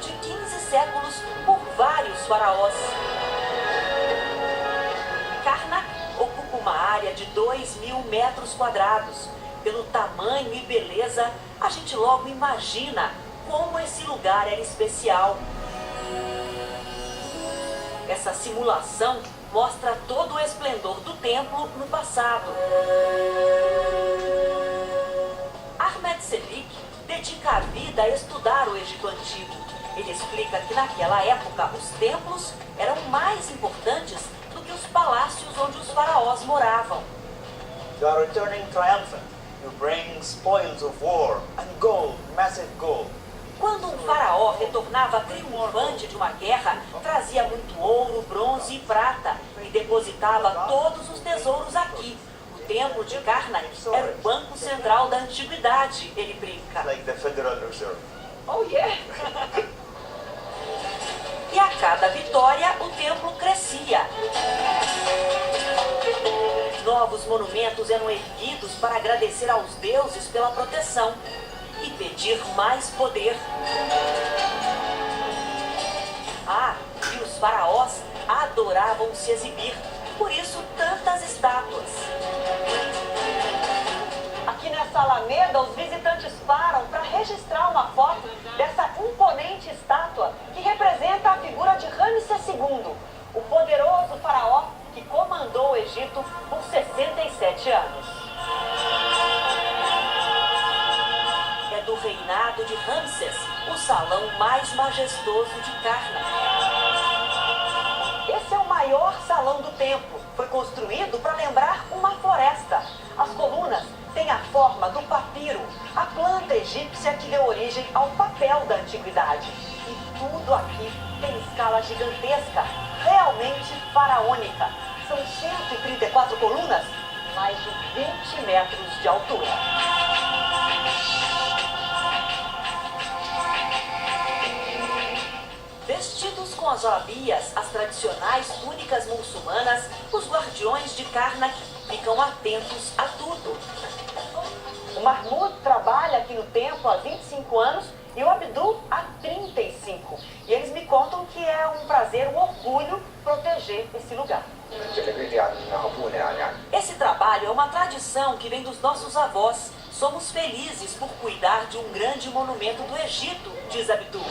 de 15 séculos por vários faraós. Karnak ocupa uma área de 2.000 metros quadrados. Pelo tamanho e beleza, a gente logo imagina como esse lugar era especial. Essa simulação mostra todo o esplendor do templo no passado. Ahmed Çelik dedica a vida a estudar o Egito Antigo. Ele explica que naquela época os templos eram mais importantes do que os palácios onde os faraós moravam. You are returning triumphant. You bring spoils of war and gold, massive gold. Quando um faraó retornava triunfante de uma guerra, trazia muito ouro, bronze e prata e depositava todos os tesouros aqui. O templo de Karnak era o banco central da antiguidade, ele brinca. Like the Federal Reserve. Oh yeah! E a cada vitória, o templo crescia. Novos monumentos eram erguidos para agradecer aos deuses pela proteção e pedir mais poder. Ah, e os faraós adoravam se exibir, por isso tantas estátuas. Aqui nessa alameda, os visitantes param para registrar uma foto dessa imponente estátua que representa a figura de Ramsés II, o poderoso faraó que comandou o Egito por 67 anos. É do reinado de Ramsés, o salão mais majestoso de Karnak. Esse é o maior salão do templo. Foi construído para lembrar uma floresta. As colunas têm a forma do papiro, a planta egípcia que deu origem ao papel da antiguidade. E tudo aqui tem escala gigantesca, realmente faraônica. São 134 colunas, mais de 20 metros de altura. Vestidos com as jalabias, as tradicionais túnicas muçulmanas, os guardiões de Karnak ficam atentos a tudo. O Mahmoud trabalha aqui no templo há 25 anos e o Abdul há 35. E eles me contam que é um prazer, um orgulho proteger esse lugar. Esse trabalho é uma tradição que vem dos nossos avós. Somos felizes por cuidar de um grande monumento do Egito, diz Abdul.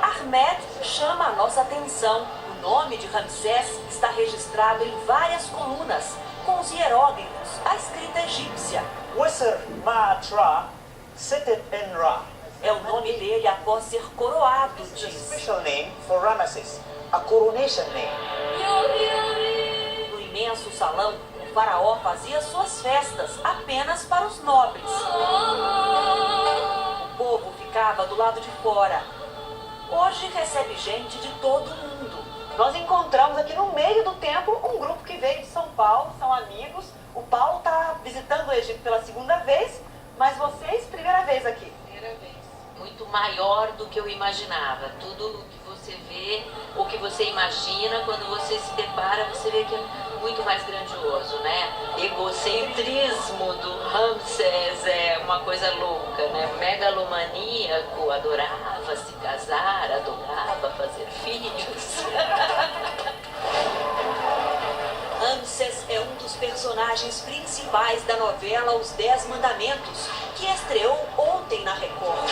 Ahmed chama a nossa atenção. O nome de Ramsés está registrado em várias colunas, com os hieróglifos, a escrita egípcia. Wisr ma'at Ra, seated in Ra. É o nome dele após ser coroado, It's a diz. special name for Ramesses, a coronation name. No imenso salão, o faraó fazia suas festas apenas para os nobres. O povo ficava do lado de fora. Hoje recebe gente de todo mundo. Nós encontramos aqui no meio do templo um grupo que veio de São Paulo, são amigos. O Paulo está visitando o Egito pela segunda vez, mas vocês, primeira vez aqui. Primeira vez. Muito maior do que eu imaginava. Tudo que você vê, ou que você imagina, quando você se depara, você vê que é muito mais grandioso, né? Egocentrismo do Ramsés é uma coisa louca, né? Megalomaníaco, adorava se casar, adorava fazer filhos. Ramsés é um dos personagens principais da novela Os 10 Mandamentos, que estreou ontem na Record.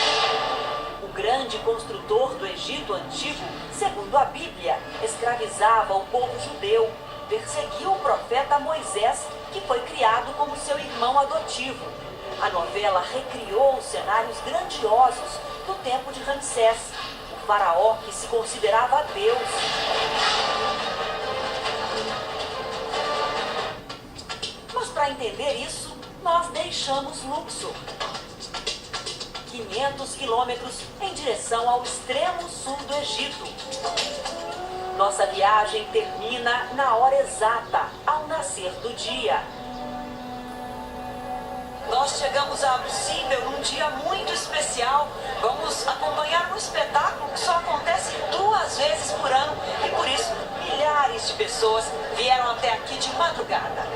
O grande construtor do Egito Antigo, segundo a Bíblia, escravizava o povo judeu, perseguiu o profeta Moisés, que foi criado como seu irmão adotivo. A novela recriou os cenários grandiosos do tempo de Ramsés, o faraó que se considerava Deus. Mas para entender isso, nós deixamos Luxor. 500 quilômetros em direção ao extremo sul do Egito. Nossa viagem termina na hora exata, ao nascer do dia. Nós chegamos a Abu Simbel num dia muito especial. Vamos acompanhar um espetáculo que só acontece 2 vezes por ano e por isso milhares de pessoas vieram até aqui de madrugada.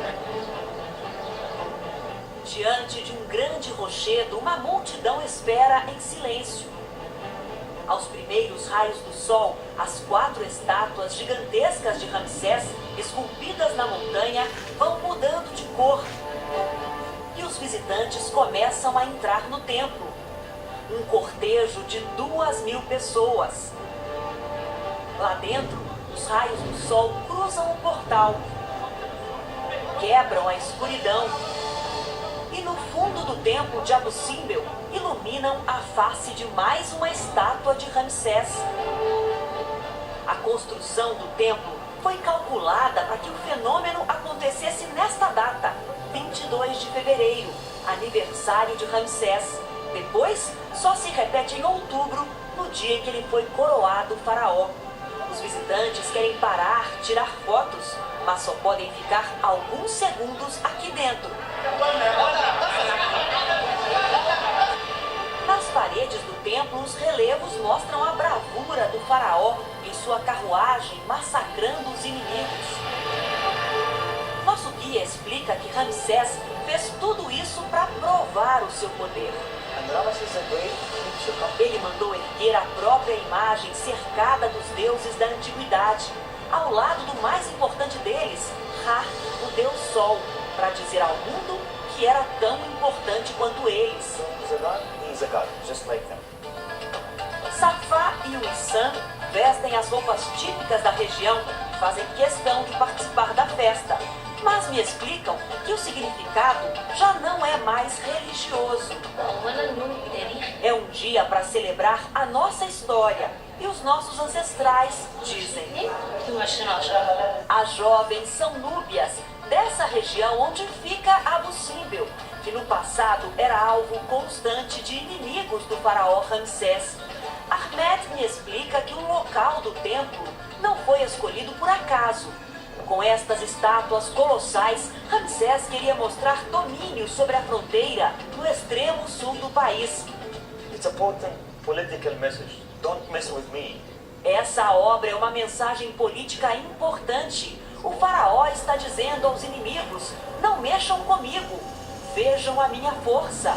Diante de um grande rochedo, uma multidão espera em silêncio. Aos primeiros raios do sol, as 4 estátuas gigantescas de Ramsés, esculpidas na montanha, vão mudando de cor. E os visitantes começam a entrar no templo. Um cortejo de 2.000 pessoas. Lá dentro, os raios do sol cruzam o portal, quebram a escuridão e no fundo do templo de Abu Simbel iluminam a face de mais uma estátua de Ramsés. A construção do templo foi calculada para que o fenômeno acontecesse nesta data, 22 de fevereiro, aniversário de Ramsés. Depois, só se repete em outubro, no dia em que ele foi coroado faraó. Os visitantes querem parar, tirar fotos, mas só podem ficar alguns segundos aqui dentro. Nas paredes do templo, os relevos mostram a bravura do faraó em sua carruagem massacrando os inimigos. Nosso guia explica que Ramsés fez tudo isso para provar o seu poder. Ele mandou erguer a própria imagem cercada dos deuses da antiguidade, ao lado do mais importante deles, Ra, o deus Sol, para dizer ao mundo que era tão importante quanto eles. Safá e o Issam vestem as roupas típicas da região e fazem questão de participar da festa. Mas me explicam que o significado já não é mais religioso. É um dia para celebrar a nossa história e os nossos ancestrais, dizem. As jovens são núbias dessa região onde fica Abu Simbel, que no passado era alvo constante de inimigos do faraó Ramsés. Ahmed me explica que o local do templo não foi escolhido por acaso. Com estas estátuas colossais, Ramsés queria mostrar domínio sobre a fronteira no extremo sul do país. It's a potent political message. Don't mess with me. Essa obra é uma mensagem política importante. O faraó está dizendo aos inimigos: não mexam comigo, vejam a minha força.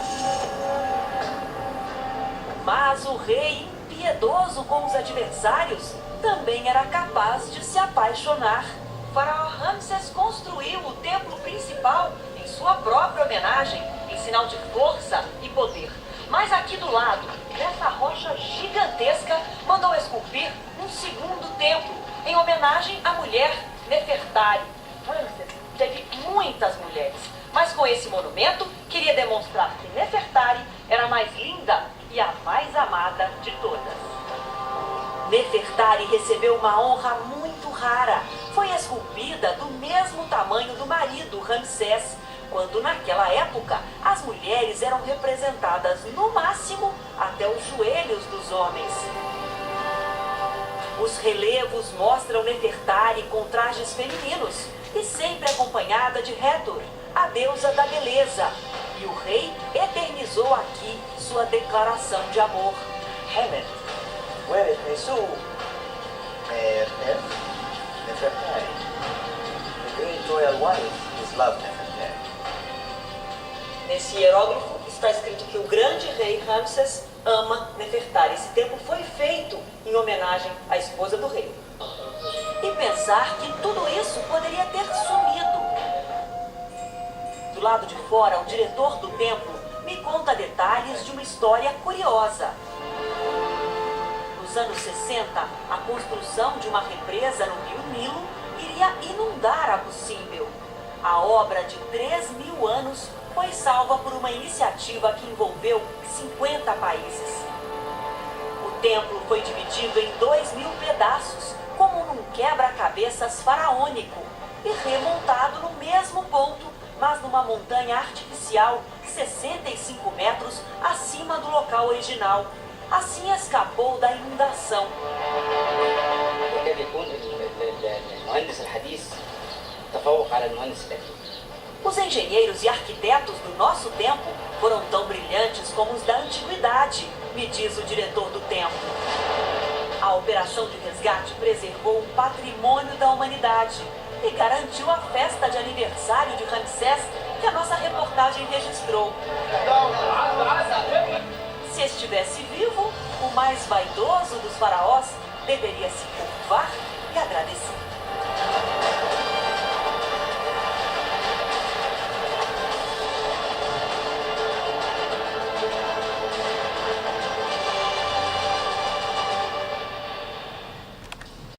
Mas o rei, impiedoso com os adversários, também era capaz de se apaixonar. O faraó Ramsés construiu o templo principal em sua própria homenagem, em sinal de força e poder. Mas aqui do lado, nessa rocha gigantesca, mandou esculpir um segundo templo, em homenagem à mulher Nefertari. Ramsés teve muitas mulheres, mas com esse monumento queria demonstrar que Nefertari era a mais linda e a mais amada de todas. Nefertari recebeu uma honra muito rara. Foi esculpida do mesmo tamanho do marido, Ramsés, quando naquela época as mulheres eram representadas no máximo até os joelhos dos homens. Os relevos mostram Nefertari com trajes femininos e sempre acompanhada de Hathor, a deusa da beleza. E o rei eternizou aqui sua declaração de amor. Hamed, where is Mesu? Nefertari. The great royal wife is love Nefertari. Nesse hierógrafo está escrito que o grande rei Ramsés ama Nefertari. Esse templo foi feito em homenagem à esposa do rei. E pensar que tudo isso poderia ter sumido. Do lado de fora, o diretor do templo me conta detalhes de uma história curiosa. Nos anos 60, a construção de uma represa no rio Nilo iria inundar Abu Simbel. A obra de 3.000 anos foi salva por uma iniciativa que envolveu 50 países. O templo foi dividido em 2.000 pedaços, como num quebra-cabeças faraônico, e remontado no mesmo ponto, mas numa montanha artificial 65 metros acima do local original. Assim escapou da inundação. Os engenheiros e arquitetos do nosso tempo foram tão brilhantes como os da antiguidade, me diz o diretor do templo. A operação de resgate preservou um patrimônio da humanidade e garantiu a festa de aniversário de Ramsés que a nossa reportagem registrou. Se se estivesse vivo, o mais vaidoso dos faraós deveria se curvar e agradecer.